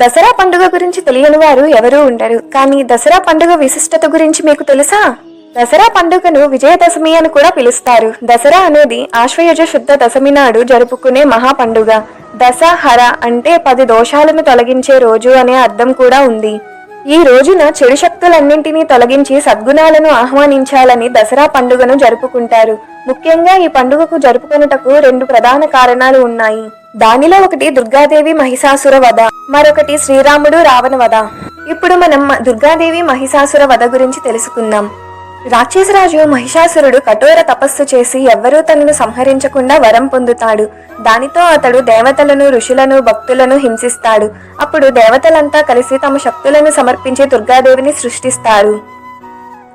దసరా పండుగ గురించి తెలియని వారు ఎవరూ ఉండరు. కానీ దసరా పండుగ విశిష్టత గురించి మీకు తెలుసా? దసరా పండుగను విజయదశమి అని కూడా పిలుస్తారు. దసరా అనేది ఆశ్వయుజ శుద్ధ దశమి నాడు జరుపుకునే మహా పండుగ. దశహర అంటే 10 దోషాలను తొలగించే రోజు అనే అర్థం కూడా ఉంది. ఈ రోజున చెడు శక్తులన్నింటినీ తొలగించి సద్గుణాలను ఆహ్వానించాలని దసరా పండుగను జరుపుకుంటారు. ముఖ్యంగా ఈ పండుగకు జరుపుకొనుటకు 2 ప్రధాన కారణాలు ఉన్నాయి. దానిలో ఒకటి దుర్గాదేవి మహిషాసుర వధ, మరొకటి శ్రీరాముడు రావణ వధ. ఇప్పుడు మనం దుర్గాదేవి మహిషాసుర వధ గురించి తెలుసుకుందాం. రాక్షసరాజు మహిషాసురుడు కఠోర తపస్సు చేసి ఎవ్వరూ తనను సంహరించకుండా వరం పొందుతాడు. దానితో అతడు దేవతలను, ఋషులను, భక్తులను హింసిస్తాడు. అప్పుడు దేవతలంతా కలిసి తమ శక్తులను సమర్పించి దుర్గాదేవిని సృష్టిస్తారు.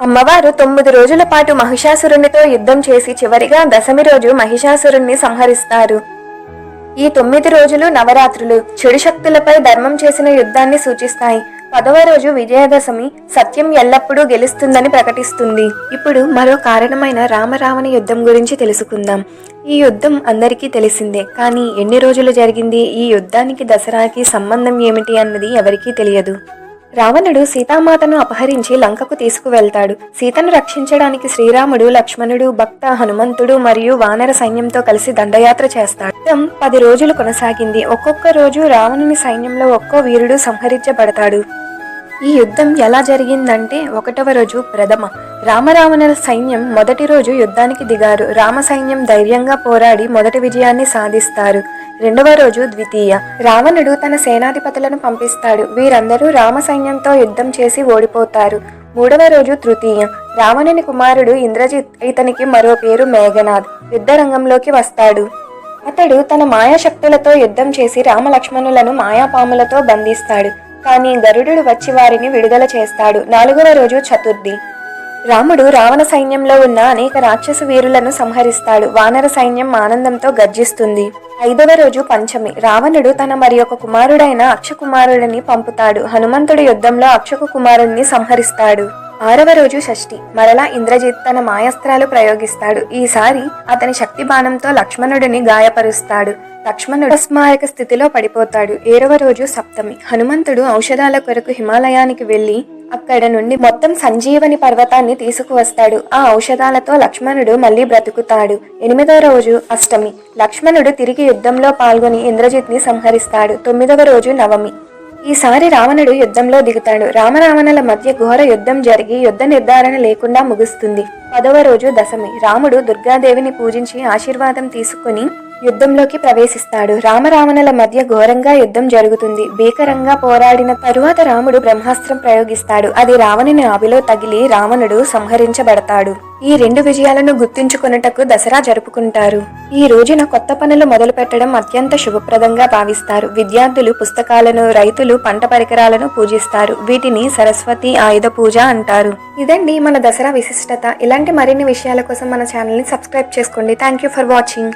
అమ్మవారు 9 రోజుల పాటు మహిషాసురునితో యుద్ధం చేసి చివరిగా దశమి రోజు మహిషాసురుణ్ణి సంహరిస్తారు. ఈ 9 రోజులు నవరాత్రులు చెడు శక్తులపై ధర్మం చేసిన యుద్ధాన్ని సూచిస్తాయి. 10వ రోజు విజయదశమి సత్యం ఎల్లప్పుడూ గెలుస్తుందని ప్రకటిస్తుంది. ఇప్పుడు మరో కారణమైన రామరావణ యుద్ధం గురించి తెలుసుకుందాం. ఈ యుద్ధం అందరికీ తెలిసిందే, కానీ ఎన్ని రోజులు జరిగింది, ఈ యుద్ధానికి దసరాకి సంబంధం ఏమిటి అన్నది ఎవరికీ తెలియదు. రావణుడు సీతామాతను అపహరించి లంకకు తీసుకువెళ్తాడు. సీతను రక్షించడానికి శ్రీరాముడు, లక్ష్మణుడు, భక్త హనుమంతుడు మరియు వానర సైన్యంతో కలిసి దండయాత్ర చేస్తాడు. యుద్ధం 10 రోజులు కొనసాగింది. ఒక్కొక్క రోజు రావణుని సైన్యంలో ఒక్కో వీరుడు సంహరించబడతాడు. ఈ యుద్ధం ఎలా జరిగిందంటే 1వ రోజు ప్రథమ. రామరావణుల సైన్యం మొదటి రోజు యుద్ధానికి దిగారు. రామ సైన్యం ధైర్యంగా పోరాడి మొదటి విజయాన్ని సాధిస్తారు. 2వ రోజు ద్వితీయ. రావణుడు తన సేనాధిపతులను పంపిస్తాడు. వీరందరూ రామ సైన్యంతో యుద్ధం చేసి ఓడిపోతారు. 3వ రోజు తృతీయ. రావణుని కుమారుడు ఇంద్రజిత్, ఇతనికి మరో పేరు మేఘనాథ్, యుద్ధ రంగంలోకి వస్తాడు. అతడు తన మాయాశక్తులతో యుద్ధం చేసి రామలక్ష్మణులను మాయాపాములతో బంధిస్తాడు. కానీ గరుడు వచ్చి వారిని విడుదల చేస్తాడు. 4వ రోజు చతుర్థి. రాముడు రావణ సైన్యంలో ఉన్న అనేక రాక్షస వీరులను సంహరిస్తాడు. వానర సైన్యం ఆనందంతో గర్జిస్తుంది. 5వ రోజు పంచమి. రావణుడు తన మరి ఒక కుమారుడైన అక్షకుమారుడిని పంపుతాడు. హనుమంతుడి యుద్ధంలో అక్షకు కుమారుడిని సంహరిస్తాడు. 6వ రోజు షష్ఠి. మరలా ఇంద్రజిత్ తన మాయాస్త్రాలు ప్రయోగిస్తాడు. ఈసారి అతని శక్తి బాణంతో లక్ష్మణుడిని గాయపరుస్తాడు. లక్ష్మణుడు స్మారక స్థితిలో పడిపోతాడు. 7వ రోజు సప్తమి. హనుమంతుడు ఔషధాల కొరకు హిమాలయానికి వెళ్లి అక్కడ నుండి మొత్తం సంజీవని పర్వతాన్ని తీసుకువస్తాడు. ఆ ఔషధాలతో లక్ష్మణుడు మళ్లీ బ్రతుకుతాడు. 8వ రోజు అష్టమి. లక్ష్మణుడు తిరిగి యుద్ధంలో పాల్గొని ఇంద్రజిత్ ని సంహరిస్తాడు. 9వ రోజు నవమి. ఈసారి రావణుడు యుద్ధంలో దిగుతాడు. రామరావణుల మధ్య ఘోర యుద్ధం జరిగి యుద్ధ నిర్ధారణ లేకుండా ముగుస్తుంది. 10వ రోజు దశమి. రాముడు దుర్గాదేవిని పూజించి ఆశీర్వాదం తీసుకుని యుద్ధంలోకి ప్రవేశిస్తాడు. రామరావణుల మధ్య ఘోరంగా యుద్ధం జరుగుతుంది. భీకరంగా పోరాడిన తరువాత రాముడు బ్రహ్మాస్త్రం ప్రయోగిస్తాడు. అది రావణుని నాభిలో తగిలి రావణుడు సంహరించబడతాడు. ఈ 2 విజయాలను గుర్తుంచుకొనుటకు దసరా జరుపుకుంటారు. ఈ రోజున కొత్త పనులు మొదలు పెట్టడం అత్యంత శుభప్రదంగా భావిస్తారు. విద్యార్థులు పుస్తకాలను, రైతులు పంట పరికరాలను పూజిస్తారు. వీటిని సరస్వతి ఆయుధ పూజ అంటారు. ఇదండి మన దసరా విశిష్టత. ఇలాంటి మరిన్ని విషయాల కోసం మన ఛానల్ ని సబ్స్క్రైబ్ చేసుకోండి. Thank you for watching.